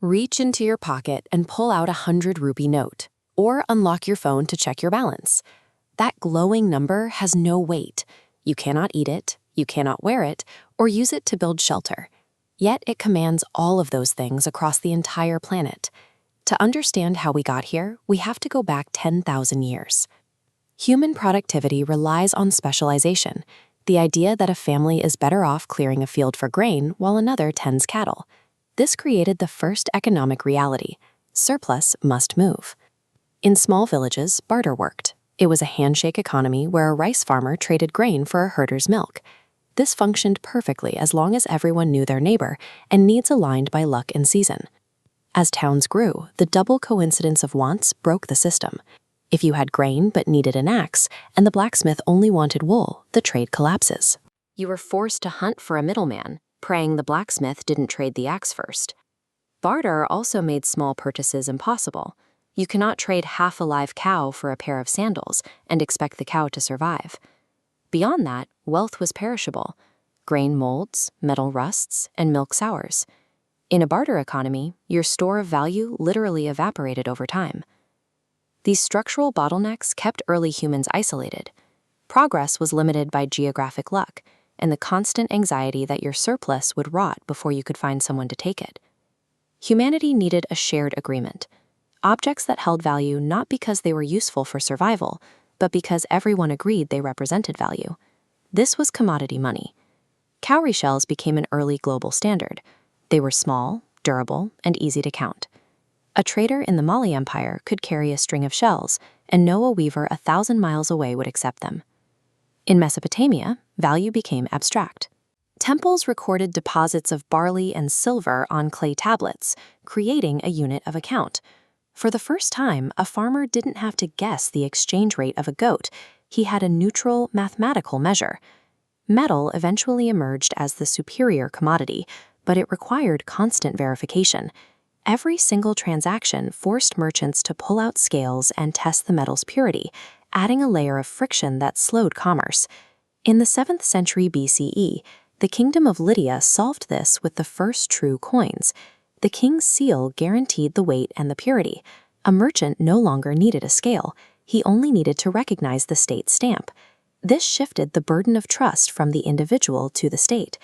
Reach into your pocket and pull out a 100 rupee note, or unlock your phone to check your balance. That glowing number has no weight. You cannot eat it, you cannot wear it, or use it to build shelter. Yet it commands all of those things across the entire planet. To understand how we got here, we have to go back 10,000 years. Human productivity relies on specialization, the idea that a family is better off clearing a field for grain while another tends cattle. This created the first economic reality: surplus must move. In small villages, barter worked. It was a handshake economy where a rice farmer traded grain for a herder's milk. This functioned perfectly as long as everyone knew their neighbor and needs aligned by luck and season. As towns grew, the double coincidence of wants broke the system. If you had grain but needed an axe, and the blacksmith only wanted wool, the trade collapses. You were forced to hunt for a middleman, praying the blacksmith didn't trade the axe first. Barter also made small purchases impossible. You cannot trade half a live cow for a pair of sandals and expect the cow to survive. Beyond that, wealth was perishable. Grain molds, metal rusts, and milk sours. In a barter economy, your store of value literally evaporated over time. These structural bottlenecks kept early humans isolated. Progress was limited by geographic luck and the constant anxiety that your surplus would rot before you could find someone to take it. Humanity needed a shared agreement. Objects that held value not because they were useful for survival, but because everyone agreed they represented value. This was commodity money. Cowrie shells became an early global standard. They were small, durable, and easy to count. A trader in the Malla Empire could carry a string of shells and know a weaver 1,000 miles away would accept them. In Mesopotamia, value became abstract. Temples recorded deposits of barley and silver on clay tablets, creating a unit of account. For the first time, a farmer didn't have to guess the exchange rate of a goat. He had a neutral, mathematical measure. Metal eventually emerged as the superior commodity, but it required constant verification. Every single transaction forced merchants to pull out scales and test the metal's purity, adding a layer of friction that slowed commerce. In the 7th century BCE, the Kingdom of Lydia solved this with the first true coins. The king's seal guaranteed the weight and the purity. A merchant no longer needed a scale. He only needed to recognize the state stamp. This shifted the burden of trust from the individual to the state.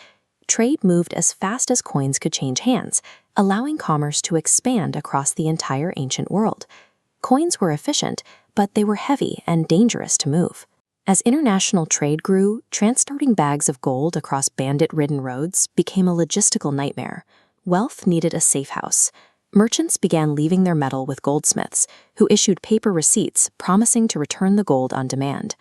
Trade moved as fast as coins could change hands, allowing commerce to expand across the entire ancient world. Coins were efficient, but they were heavy and dangerous to move. As international trade grew, transporting bags of gold across bandit-ridden roads became a logistical nightmare. Wealth needed a safe house. Merchants began leaving their metal with goldsmiths, who issued paper receipts promising to return the gold on demand.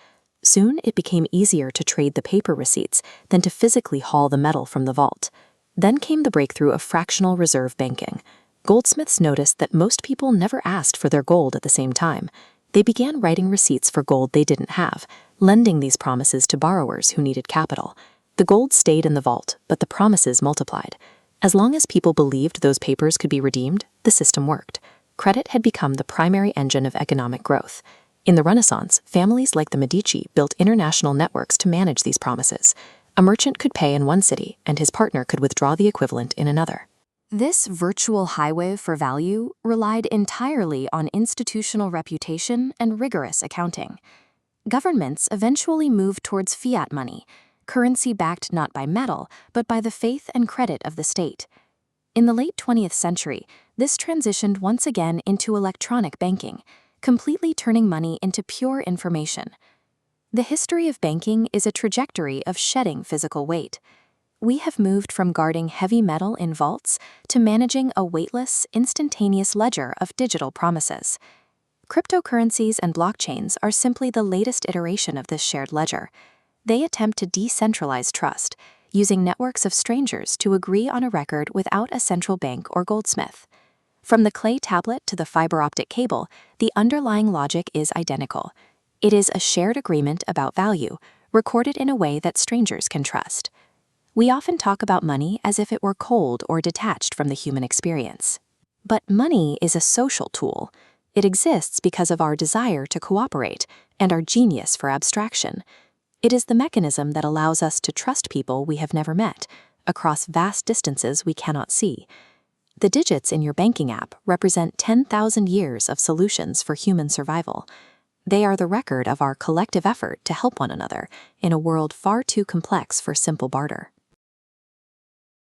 Soon, it became easier to trade the paper receipts than to physically haul the metal from the vault. Then came the breakthrough of fractional reserve banking. Goldsmiths noticed that most people never asked for their gold at the same time. They began writing receipts for gold they didn't have, lending these promises to borrowers who needed capital. The gold stayed in the vault, but the promises multiplied. As long as people believed those papers could be redeemed, the system worked. Credit had become the primary engine of economic growth. In the Renaissance, families like the Medici built international networks to manage these promises. A merchant could pay in one city, and his partner could withdraw the equivalent in another. This virtual highway for value relied entirely on institutional reputation and rigorous accounting. Governments eventually moved towards fiat money, currency backed not by metal, but by the faith and credit of the state. In the late 20th century, this transitioned once again into electronic banking, completely turning money into pure information. The history of banking is a trajectory of shedding physical weight. We have moved from guarding heavy metal in vaults to managing a weightless, instantaneous ledger of digital promises. Cryptocurrencies and blockchains are simply the latest iteration of this shared ledger. They attempt to decentralize trust, using networks of strangers to agree on a record without a central bank or goldsmith. From the clay tablet to the fiber optic cable, the underlying logic is identical. It is a shared agreement about value, recorded in a way that strangers can trust. We often talk about money as if it were cold or detached from the human experience. But money is a social tool. It exists because of our desire to cooperate and our genius for abstraction. It is the mechanism that allows us to trust people we have never met, across vast distances we cannot see. The digits in your banking app represent 10,000 years of solutions for human survival. They are the record of our collective effort to help one another in a world far too complex for simple barter.